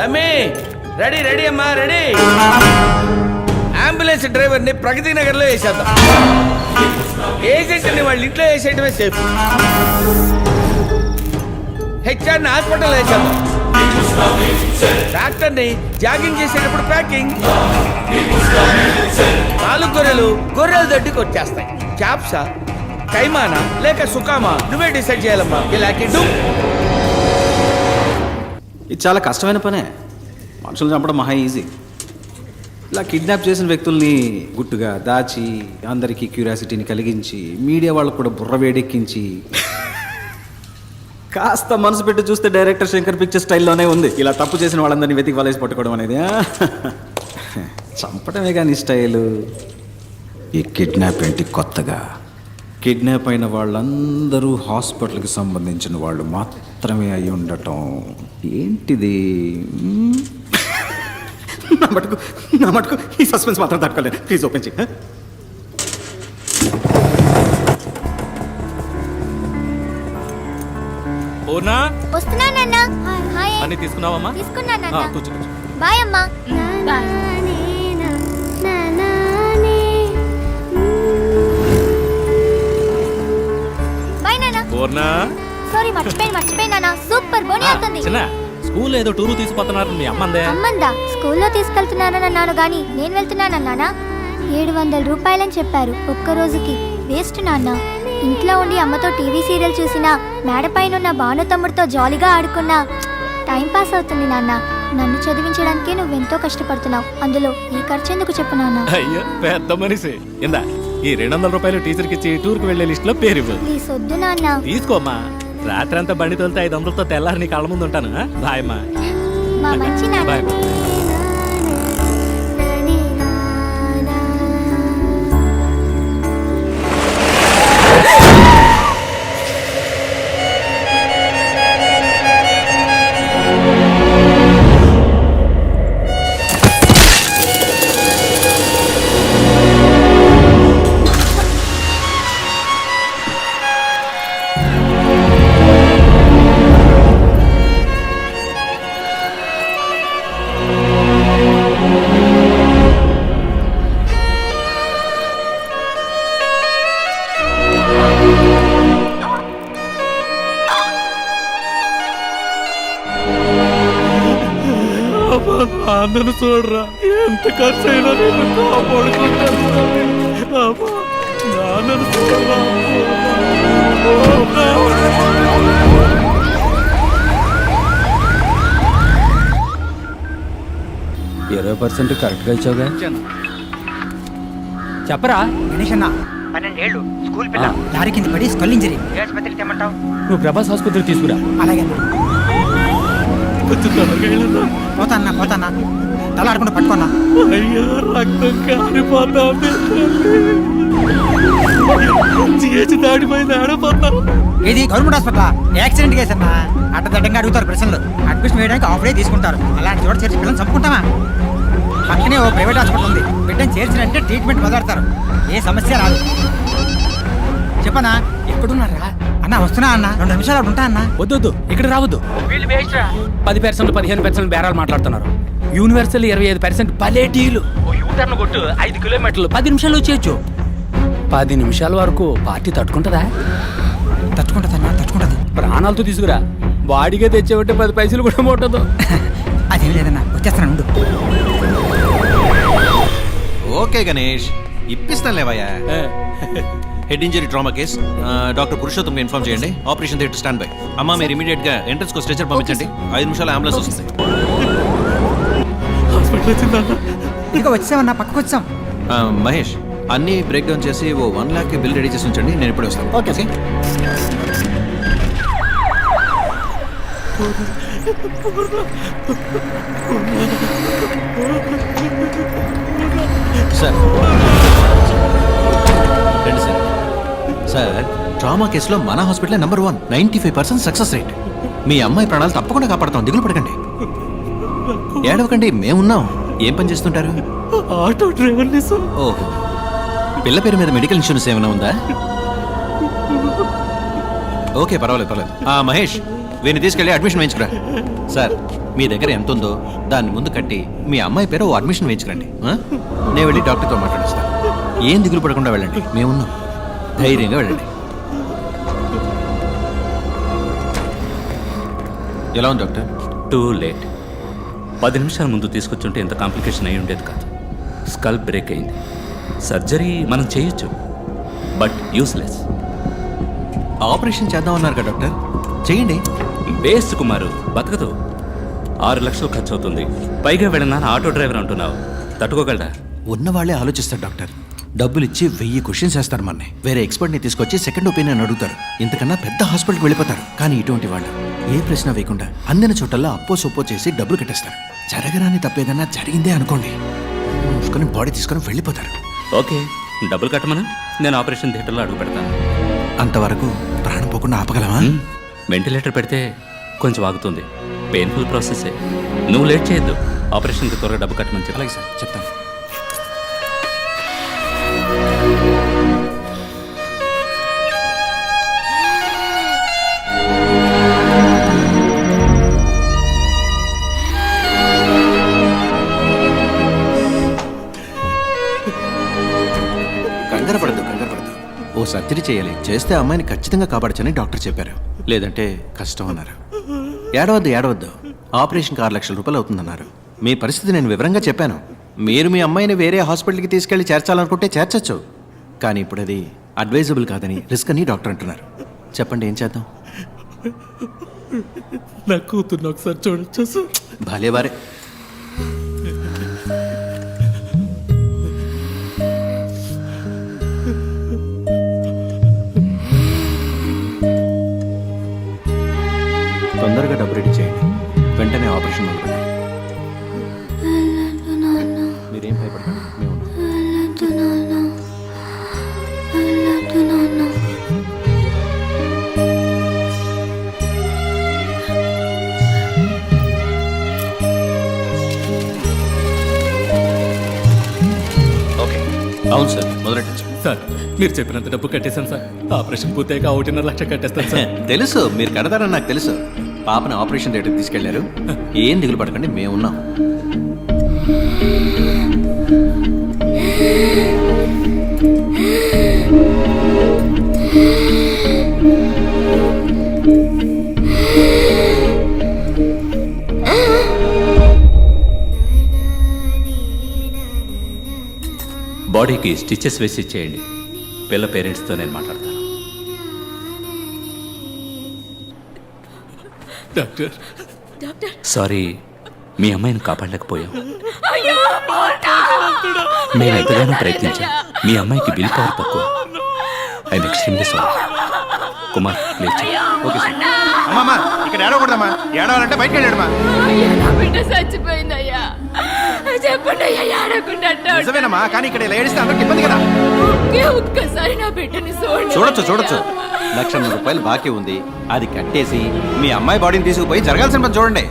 తమ్మి ready ready అమ్మా ready. Ambulance driver ని ప్రగతి నగర్ లో వేసేద్దాం. ఏజెంట్ ని వాళ్ళ ఇంట్లో వేసేయటమే సేఫ్. హెచ్ఆర్ ని హాస్పిటల్ వేసేద్దాం. డాక్టర్ ని జాగింగ్ చేసేటప్పుడు ప్యాకింగ్. 4 గొర్రెలు దడ్డికి వచ్చేస్తాయి. క్యాప్సా కైమానా లేక సుకామా నువ్వే డిసైడ్ చేయాలమ్మా. ఇలాంటి ఇది చాలా కష్టమైన పనే. మనుషులు చంపడం మహా ఈజీ. ఇలా కిడ్నాప్ చేసిన వ్యక్తుల్ని గుట్టుగా దాచి అందరికీ క్యూరియాసిటీని కలిగించి మీడియా వాళ్ళకు కూడా బుర్ర వేడెక్కించి కాస్త మనసు పెట్టి చూస్తే డైరెక్టర్ శంకర్ పిక్చర్ స్టైల్లోనే ఉంది. ఇలా తప్పు చేసిన వాళ్ళందరినీ వెతికి వలేసి పట్టుకోవడం అనేది చంపడమే కానీ స్టైలు. ఈ కిడ్నాప్ ఏంటి కొత్తగా? కిడ్నాప్ అయిన వాళ్ళందరూ హాస్పిటల్కి సంబంధించిన వాళ్ళు మాత్రమే అయి ఉండటం ఏంటిది? నా మటుకు ఈ సస్పెన్స్ మాత్రం తట్టుకోలేదు. ప్లీజ్ ఓపెన్ చేయి. అన్ని తీసుకున్నావమ్మా? కూర్చో. బాయ్ అమ్మా. బాయ్ నాన్న. సారీ మర్చిపోయినా. సూపర్ బోని అవుతుంది. స్కూల్ ఏదో టూరు తీసుకుపోతున్నారు. మీ అమ్మందా స్కూల్లో తీసుకెళ్తున్నానని అన్నాను గాని నేను వెళ్తున్నానన్నానా? 700 రూపాయలని చెప్పారు ఒక్క రోజుకి. వేస్ట్ నాన్న. ఇంట్లో ఉండి అమ్మతో టీవీ సీరియల్ చూసినా, మేడపైన ఉన్న భాను తమ్ముడితో జాలీగా ఆడుకున్నా టైం పాస్ అవుతుంది నాన్న. నన్ను చదివించడానికి నువ్వెంతో కష్టపడుతున్నావు. అందులో ఈ ఖర్చు ఎందుకు చెప్పు నాన్న? అయ్యో పెద్ద మనిషి. ఇందా ఈ 200 రూపాయలు టీచర్కి ఇచ్చి టూర్కి వెళ్లే లిస్ట్ లో పేరు ఇవ్వు. ప్లీజ్ వద్దు నాన్న. తీసుకోమ్మా. రాత్రంతా బండి తోలితే 500తో తెల్లారి నీ కళ్ళ ముందు ఉంటాను. బాయ్ అమ్మా. మా మంచి నాన్న. బాయ్. అందరూ చూడరా ఎంత ఖర్చు అయినా నేను కాపాడుకుంటాను. నాన్నను చూడరా. 20% కరెక్ట్గా ఇచ్చావుగా. చెప్పరా గణేష్ అన్న 12 ఏళ్ళు స్కూల్ పిల్ల లారీ కింద పడి స్కల్ ఇంజరీ. ఏ ఆసుపత్రికి తెమ్మంటావు? నువ్వు ప్రభాస్ ఆసుపత్రికి తీసుకురా. అలాగే పోతాన్నా తల ఆడకుండా పట్టుకున్నా. అయ్యో రక్తం కారిపోతా. దాడిపోయింది ఆడపోతా. ఇది గవర్నమెంట్ హాస్పిటల్. యాక్సిడెంట్ కేసు అన్నా. అడ్డదడ్డంగా అడుగుతారు ప్రశ్నలు. అడ్మిషన్ వేయడానికి ఆఫ్ డే తీసుకుంటారు. అలాంటి చోట చేర్చి పిల్లలు చంపుకుంటామా? పక్కనే ఓ ప్రైవేట్ హాస్పిటల్ ఉంది. బిడ్డను చేర్చినంటే ట్రీట్మెంట్ మొదలెడతారు. ఏ సమస్య రాదు. చెప్పనా? ఎక్కడున్నారా అన్న? వస్తున్నా అన్న. 2 నిమిషాలు అక్కడ ఉంటా అన్న. వద్దు ఇక్కడ రావద్దు. 10% 15% బేరాలు మాట్లాడుతున్నారు. యూనివర్సల్ 25% పలేటీలు. యూటర్న్ కొట్టు 5 కిలోమీటర్లు 10 నిమిషాలు వచ్చేయచ్చు. 10 నిమిషాల వరకు పార్టీ తట్టుకుంటుందా? తట్టుకుంటది. ప్రాణాలతో తీసుకురా. బాడీగా తెచ్చేవంటే 10 పైసలు కూడా ముట్టదు. అదేం లేదన్నా, వచ్చేస్తాను. ఓకే గణేష్, ఇప్పిస్తాను లేవయ్యా. Head injury trauma case. Doctor Purushottam inform చేయండి. Operation theatre stand by. అమ్మా మీరు ఇమీడియట్ గా ఎంట్రన్స్ కు స్ట్రెచర్ పంపించండి. 5 నిమిషాలు అంబులెన్స్ వస్తుంది. ఇక వచ్చామన్నా, పక్కకు వచ్చాం. మహేష్ అన్ని బ్రేక్ డౌన్ చేసి ఓ 1 lakh బిల్ రెడీ చేసి ఉంచండి. నేను ఇప్పుడే వస్తాను. ఓకే సార్ రండి సార్. సార్ ట్రామా కేసులో మన హాస్పిటల్ నెంబర్ 1, 95% సక్సెస్ రేట్. మీ అమ్మాయి ప్రాణాలు తప్పకుండా కాపాడతాం. దిగులు పడకండి, ఏడవకండి, మేమున్నాం. ఏం పని చేస్తుంటారు? Auto driver. ఓహో, పిల్ల పేరు మీద మెడికల్ ఇన్సూరెన్స్ ఏమైనా ఉందా? ఓకే పర్వాలేదు. మహేష్ వీరిని తీసుకెళ్ళి అడ్మిషన్ వేయించుకురా. సార్ మీ దగ్గర ఎంత ఉందో దాన్ని ముందు కట్టి మీ అమ్మాయి పేరు ఓ అడ్మిషన్ వేయించుకురండి. ఆ? నేను వెళ్ళి డాక్టర్తో మాట్లాడిస్తాను. ఏం దిగులు పడకుండా వెళ్ళండి, మేమున్నాం. ధైర్యంగా వెళ్ళండి. ఎలా ఉంది డాక్టర్? Too late. 10 నిమిషాల ముందు తీసుకొచ్చుంటే ఇంత కాంప్లికేషన్ అయి ఉండేది కాదు. స్కల్ బ్రేక్ అయింది. సర్జరీ మనం చేయొచ్చు, బట్ యూస్లెస్. ఆపరేషన్ చేద్దామన్నారు కదా డాక్టర్, చేయండి. వేస్ట్ కుమారు, బతకదు. 6 లక్షలు ఖర్చు అవుతుంది. పైగా వెళ్ళినా ఆటో డ్రైవర్ అంటున్నావు, తట్టుకోగలరా? ఉన్నవాళ్లే ఆలోచిస్తారు డాక్టర్. డబ్బులు ఇచ్చి 1000 క్వశ్చన్స్ వేస్తారు మనని. వేరే ఎక్స్పర్ట్ని తీసుకొచ్చి సెకండ్ ఒపీనియన్ అడుగుతారు. ఇంతకన్నా పెద్ద హాస్పిటల్కి వెళ్ళిపోతారు. కానీ ఇటువంటి వాళ్ళు ఏ ప్రశ్న వేయకుండా అందిన చోటల్లో అప్పో సొప్పో చేసి డబ్బులు కట్టేస్తారు. జరగరాని తప్పేదన్నా జరిగిందే అనుకోండి, మూసుకొని బాడీ తీసుకొని వెళ్ళిపోతారు. ఓకే, డబ్బులు కట్టమను, నేను ఆపరేషన్ థియేటర్లో అడుగు పెడతాను. అంతవరకు ప్రాణం పోకుండా ఆపగలమా? వెంటిలేటర్ పెడితే కొంచెం ఆగుతుంది. పెయిన్ఫుల్ ప్రాసెసే. నువ్వు లేట్ చేయొద్దు. ఆపరేషన్కి త్వరగా డబ్బు కట్టమని చెప్పి. అలాగే సార్, చెప్తాను. కంగారు పడద్దు. ఓ సర్జరీ చేయాలి. చేస్తే అమ్మాయిని ఖచ్చితంగా కాపాడచ్చని డాక్టర్ చెప్పారు. లేదంటే కష్టం అన్నారు. ఏడవద్దు. ఆపరేషన్కి 6 లక్షల రూపాయలు అవుతుందన్నారు. మీ పరిస్థితి నేను వివరంగా చెప్పాను. మీరు మీ అమ్మాయిని వేరే హాస్పిటల్కి తీసుకెళ్లి చేర్చాలనుకుంటే చేర్చచ్చు. కానీ ఇప్పుడు అది అడ్వైజబుల్ కాదని, రిస్క్ అని డాక్టర్ అంటున్నారు. చెప్పండి, ఏం చేద్దాం? నా కూతుర్ని ఒకసారి చూడొచ్చు సార్. భలేవారే. తొందరగా డబ్బు రెడీ చేయండి. వెంటనే ఆపరేషన్ మొదలుపెట్టాలి. మీరేం భయపడకండి, మేము ఉన్నాం. అవును సార్, మొదలెట్టచ్చు. సార్ మీరు చెప్పినంత డబ్బు కట్టేశాను సార్. ఆపరేషన్ పూర్తయ్యాక 1.5 లక్ష కట్టేస్తాను సార్. తెలుసు, మీరు కడతారని నాకు తెలుసు. పాపని ఆపరేషన్ థియేటర్కి తీసుకెళ్లారు. ఏం దిగులు పడకండి, మేమున్నాం. బాడీకి స్టిచెస్ వేసి ఇచ్చేయండి. పిల్ల పేరెంట్స్తో నేను మాట్లాడతాను. డాక్టర్ సారీ, మీ అమ్మాయిని కాపాడలేకపోయాం. మేము ఎంతగానో ప్రయత్నించాం. మీ అమ్మాయికి బిల్ పవర్ తక్కువ. I'm extremely sorry. Kumar, please. Okay sir. అమ్మా, ఇక్కడ ఏడవకూడదమ్మా. ఏడవాలంటే బయటకు వెళ్ళాడమ్మా. చచ్చిపోయిందయ్యా, చెప్పండి అయ్యా, ఏడకుండా నిజమేనమ్మా, కానీ ఇక్కడ ఇలా ఏడిస్తే అందరికి ఇబ్బంది కదా. ఒక్కసారి నా బిడ్డని చూడొచ్చు. 1,00,000 రూపాయలు బాకీ ఉంది. అది కట్టేసి మీ అమ్మాయి బాడీని తీసుకుపోయి జరగాల్సిన పని చూడండి.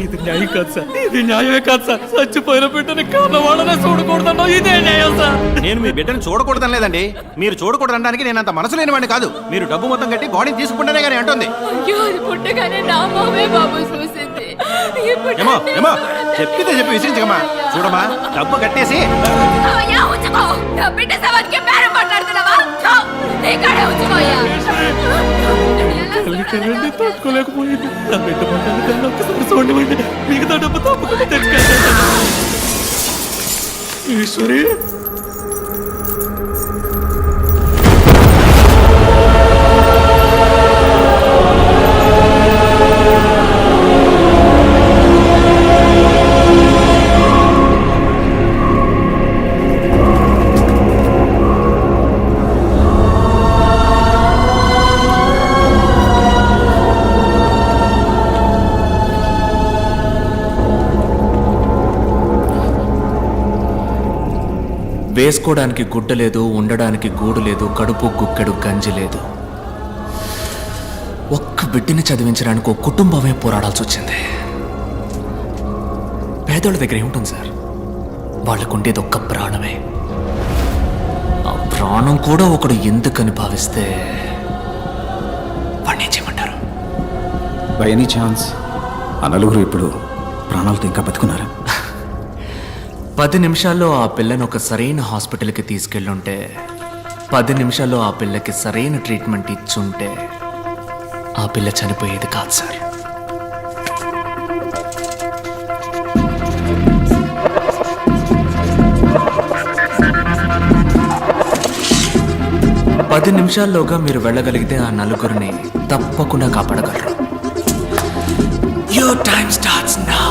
ఇది న్యాయం కాదు సార్. ఇది న్యాయమే కాదు సార్. చచ్చిపోయిన బిడ్డని కారణవాడనే చూడకూడదన్నా ఇదే న్యాయం సార్. నేను మీ బిడ్డను చూడకూడదని లేదండి. మీరు చూడకూడదనడానికి నేను అంత మనసు లేనివాడిని కాదు. మీరు డబ్బు మొత్తం కట్టి బాడీని తీసుకుంటేనే కానీ అంటుంది. అయ్యో, అది పుట్టగానే నా మామే బాబు చూసింది. ఏమో చెప్పితే చెప్పి విసిరించకమ్మా. చూడమ్మా, డబ్బు కట్టేసి అయ్యా, ఉంచుకో. నా బిడ్డ సవాల్కి బేరం మాట్లాడుతున్నావా? ఇక్కడే ఉంచుకోయ్యా. తట్టుకోలేకపోయింది. నా బిడ్డ పట్టాలి ఒక్కసారి చూడండి. మిగతా డబ్బు తప్పకుండా తెచ్చుకెళ్తాను. ఈశ్వరి, వేసుకోవడానికి గుడ్డ లేదు, ఉండడానికి గూడు లేదు, కడుపు గుక్కెడు గంజి లేదు. ఒక్క బిడ్డని చదివించడానికి ఒక కుటుంబమే పోరాడాల్సి వచ్చింది. పేదోళ్ళ దగ్గర ఏముంటుంది సార్? వాళ్ళకుండేది ఒక్క ప్రాణమే. ఆ ప్రాణం కూడా ఒకడు ఎందుకని భావిస్తే వాడిని ఏం చేయమంటారు? బై ఎనీ ఛాన్స్ ఆ నలుగురు ఇప్పుడు ప్రాణాలతో ఇంకా బతుకున్నారా? 10 నిమిషాల్లో ఆ పిల్లని ఒక సరైన హాస్పిటల్కి తీసుకెళ్ళుంటే, 10 నిమిషాల్లో ఆ పిల్లకి సరైన ట్రీట్మెంట్ ఇచ్చుంటే ఆ పిల్ల చనిపోయేది కాదు సార్. పది నిమిషాల్లోగా మీరు వెళ్ళగలిగితే ఆ నలుగురిని తప్పకుండా కాపాడగలరు. Your time starts now.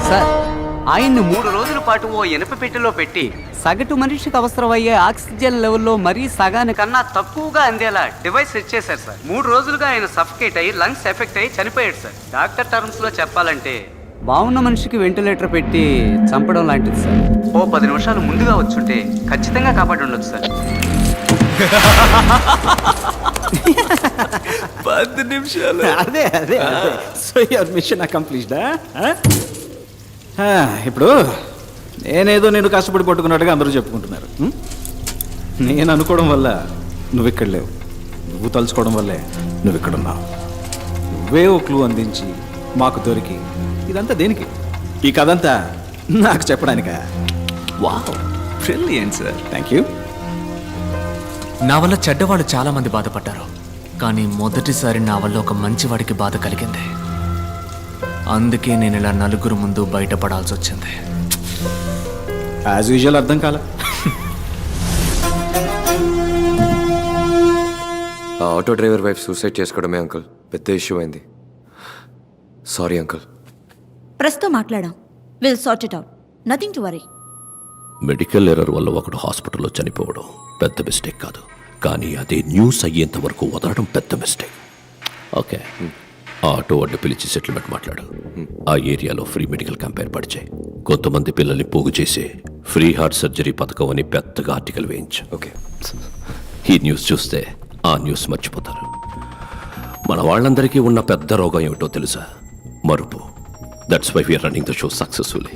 Sir, ఆయన్ని 3 రోజుల పాటు ఓ ఇనుప పెట్టెలో పెట్టి సగటు మనిషికి అవసరమయ్యే ఆక్సిజన్ లెవెల్లో మరీ సగానికన్నా తక్కువగా అందేలా డివైస్ సెట్ చేశారు సార్. 3 రోజులుగా ఆయన సఫకేట్ అయ్యి లంగ్స్ ఎఫెక్ట్ అయ్యి చనిపోయాడు సార్. డాక్టర్ టర్మ్స్ లో చెప్పాలంటే బాగున్న మనిషికి వెంటిలేటర్ పెట్టి చంపడం లాంటిది సార్. ఓ 10 నిమిషాలు ముందుగా వచ్చుంటే ఖచ్చితంగా కాపాడి ఉండొచ్చు సార్. 10 నిమిషాలు అదే అదే సో యువర్ మిషన్ అకంప్లీష్డా? ఇప్పుడు నేనేదో నేను కష్టపడి పట్టుకున్నట్టుగా అందరూ చెప్పుకుంటున్నారు. నేను అనుకోవడం వల్ల నువ్వు ఇక్కడ లేవు, నువ్వు తలుచుకోవడం వల్లే నువ్వు ఇక్కడ ఉన్నావు. నువ్వే ఓ క్లూ అందించి మాకు దొరికి ఇదంతా దేనికి? ఈ కథ అంతా నాకు చెప్పడానికా? Wow, brilliant sir. Thank you. నా వల్ల చెడ్డవాళ్ళు చాలా మంది బాధపడ్డారు, కానీ మొదటిసారి నా వల్ల ఒక మంచివాడికి బాధ కలిగింది. అందుకే నేను ఇలా నలుగురు ముందు బయటపడాల్సి వచ్చింది. యాజ్ యూజువల్ అర్థం కాల. ఆ ఆటో డ్రైవర్ వైఫ్ సూసైడ్ చేసుకోవడమే అంకుల్ పెద్ద ఇష్యూ అయింది. Sorry uncle. ప్రస్తుతం మాట్లాడాం. Will sort it out. Nothing to worry. Medical error వల్ల ఒకడు హాస్పిటల్లో చనిపోవడం పెద్ద మిస్టేక్ కాదు, కానీ అదే న్యూస్ అయ్యేంత వరకు వదలడం పెద్ద మిస్టేక్. ఓకే, ఆ ఆటో అడ్డు పిలిచి సెటిల్మెంట్ మాట్లాడు. ఆ ఏరియాలో ఫ్రీ మెడికల్ క్యాంప్ ఏర్పాటు చేయి. కొంతమంది పిల్లల్ని పోగు చేసి ఫ్రీ హార్ట్ సర్జరీ పథకం అని పెద్దగా ఆర్టికల్ వేయించు. ఓకే. ఈ న్యూస్ చూస్తే ఆ న్యూస్ మర్చిపోతారు. మన వాళ్ళందరికీ ఉన్న పెద్ద రోగం ఏమిటో తెలుసా? మరుపు. That's why we are running the show successfully.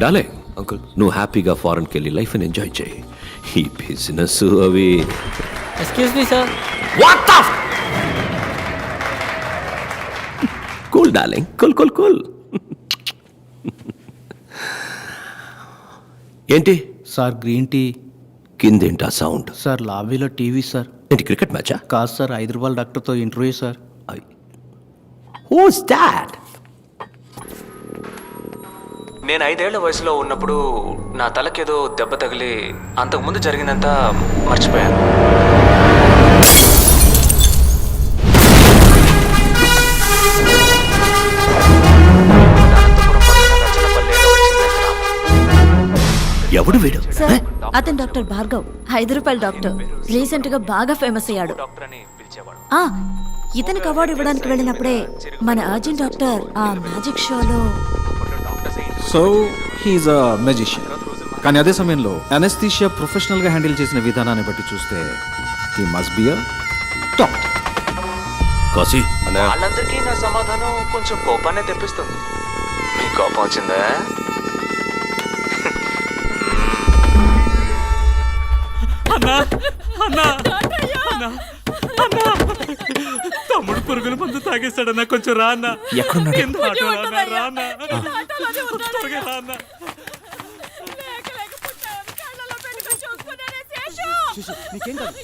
Darling, uncle నువ్వు హ్యాపీగా ఫారెన్కి వెళ్ళి లైఫ్ని ఎంజాయ్ చేయి. ఈ బిజినెస్ అవి. Excuse me sir. What the cool darling, cool cool cool. ఏంటి సార్ గ్రీన్ టీ? కిందేంటా సౌండ్? సార్ లాబీలో టీవీ సార్. ఏంటి క్రికెట్ మ్యాచా? కాదు సార్, 5 రూపాయల డాక్టర్తో ఇంటర్వ్యూ సార్. Who's that? నేను 5 ఏళ్ల వయసులో ఉన్నప్పుడు నా తలకేదో దెబ్బ తగిలి అంతకుముందు జరిగిందంతా మర్చిపోయాను. ఎవడు వీడు? సార్, అతను డాక్టర్ భార్గవ్, 5 రూపాయల డాక్టర్. రీసెంట్ గా బాగా ఫేమస్ అయ్యాడు. ఆ, ఇతనికి అవార్డు ఇవ్వడానికి వెళ్ళినప్పుడే మన అర్జున్ డాక్టర్ ఆ మ్యాజిక్ షోలో. సో హీఈస్ అ మెజిషియన్. కానీ అదే సమయంలో అనెస్థీషియా ప్రొఫెషనల్గా హ్యాండిల్ చేసిన విధానాన్ని బట్టి చూస్తే he must be a doctor. Kashi, వాళ్ళందరికీ నా సమాధానం కొంచెం కోపాన్ని తెప్పిస్తుంది. మీ కోపం వచ్చిందా? తమ్ముడు పురుగుల మందు తాగేస్తాడన్నా, కొంచెం రా అన్న.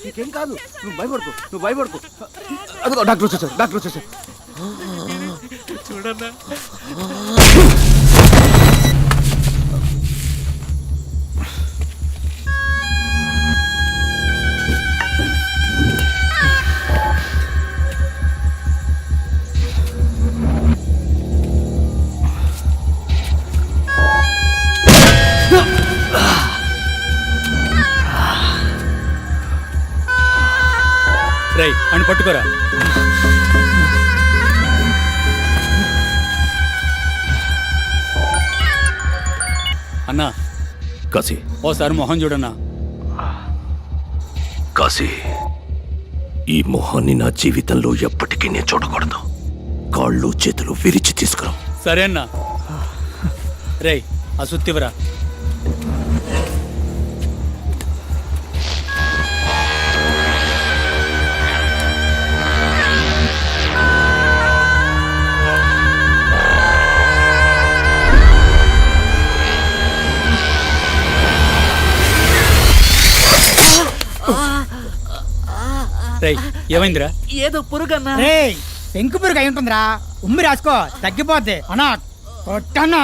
నీకేం కాదు, నువ్వు భయపడుకో. అదిగో డాక్టర్ వచ్చేసారు. చూడన్నా. రై అని పట్టుకోరా. అన్నా కాశీ, ఓసారి మొహం చూడన్నా. కాశీ, ఈ మొహాన్ని నా జీవితంలో ఎప్పటికీ నేను చూడకూడదు. కాళ్ళు చేతులు విరిచి తీసుకురా. సరే అన్నా. రే ఆ సుత్తివరా. రేయ్ ఏమైందిరా? ఏదో పురుగన్నా. రే పెంకు పురుగు అయి ఉంటుందిరా. ఉమ్మి రాసుకో తగ్గిపోద్ది. అన్నా కొట్టన్నా.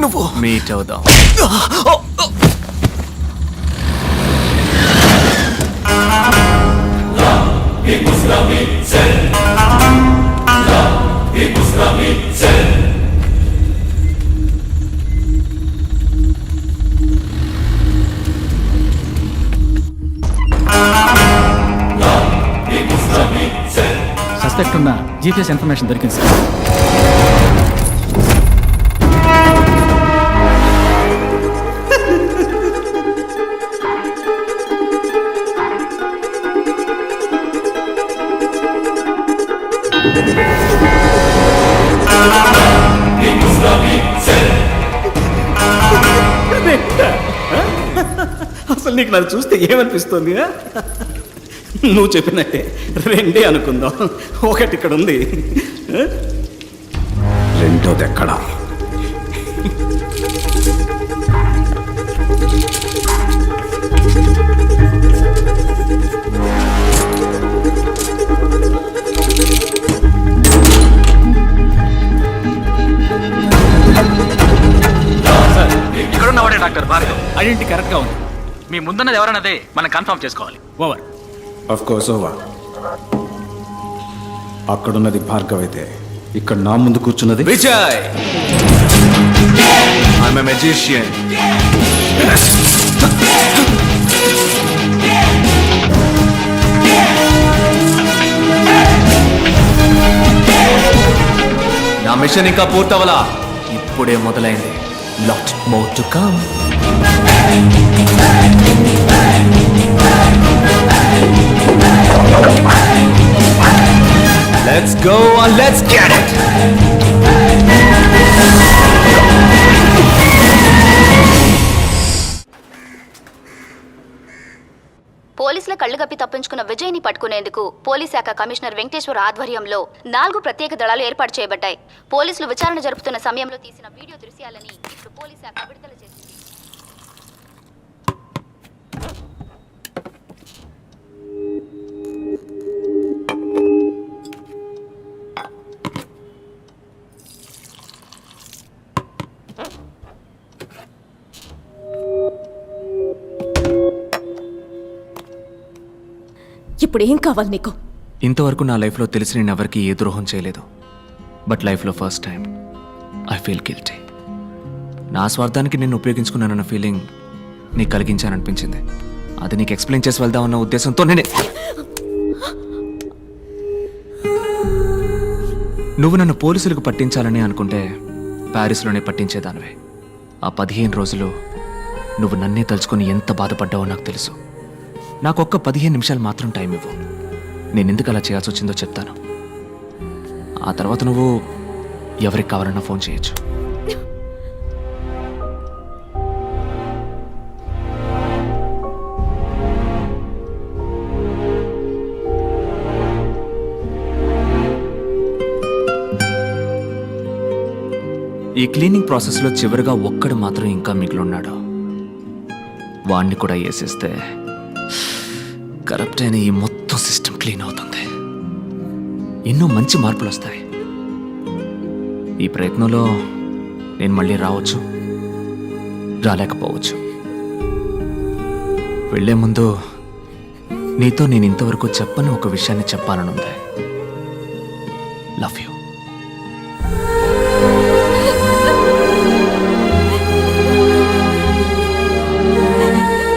నువ్వు మీట్ అవుదాం. సస్పెక్ట్ ఉన్న జీపీఎస్ ఇన్ఫర్మేషన్ దొరికింది సార్. అసలు నీకు నన్ను చూస్తే ఏమనిపిస్తుంది? నువ్వు చెప్పినట్టే రెండే అనుకుందాం. ఒకటి ఇక్కడ ఉంది, రెండోది ఎక్కడా? ఇక్కడున్నవాడే డాక్టర్ భార్గవ్. ఐడెంటిటీ కరెక్ట్గా ఉంది. మీ ముందున్నది ఎవరన్నదే మనం కన్ఫర్మ్ చేసుకోవాలి. ఓవర్. Of course over. అక్కడున్నది భార్గవ్ అయితే ఇక్కడ నా ముందు కూర్చున్నది విజయ్. I'm a magician. నా మిషన్ ఇంకా పూర్తవలా. ఈ ఇప్పుడే మొదలైంది. Lot more to come. Let's go and let's get it. పోలీసుల కళ్లు కప్పి తప్పించుకున్న విజయ్ని పట్టుకునేందుకు పోలీస్ శాఖ కమిషనర్ వెంకటేశ్వర ఆధ్వర్యంలో 4 ప్రత్యేక దళాలు ఏర్పాటు చేయబడ్డాయి. పోలీసులు విచారణ జరుపుతున్న సమయంలో తీసిన వీడియో దృశ్యాలని ఇప్పుడు పోలీస్ శాఖ విడుదల చేసింది. ఇప్పుడు ఏం కావాలి నీకు? ఇంతవరకు నా లైఫ్లో తెలిసి నేను ఎవరికి ఏ ద్రోహం చేయలేదు. బట్ లైఫ్లో first time I feel guilty. నా స్వార్థానికి నేను ఉపయోగించుకున్నానన్న ఫీలింగ్ నీకు కలిగించాననిపించింది. అది నీకు ఎక్స్ప్లెయిన్ చేసి వెళ్దామన్న ఉద్దేశంతో నువ్వు నన్ను పోలీసులకు పట్టించాలని అనుకుంటే ప్యారిస్లోనే పట్టించేదానివే. ఆ 15 రోజులు నువ్వు నన్నే తలుచుకొని ఎంత బాధపడ్డావో నాకు తెలుసు. నాకు ఒక్క 15 నిమిషాలు మాత్రం టైం ఇవ్వు. నేను ఎందుకు అలా చేయాల్సి వచ్చిందో చెప్తాను. ఆ తర్వాత నువ్వు ఎవరికి కావాలన్నా ఫోన్ చేయొచ్చు. ఈ క్లీనింగ్ ప్రాసెస్లో చివరిగా ఒక్కడు మాత్రం ఇంకా మిగిలిన్నాడు. వాణ్ణి కూడా వేసేస్తే కరప్ట్ అయిన ఈ మొత్తం సిస్టమ్ క్లీన్ అవుతుంది. ఎన్నో మంచి మార్పులు వస్తాయి. ఈ ప్రయత్నంలో నేను మళ్ళీ రావచ్చు, రాలేకపోవచ్చు. వెళ్లే ముందు నీతో నేను ఇంతవరకు చెప్పని ఒక విషయాన్ని చెప్పాలనుంది. Love you.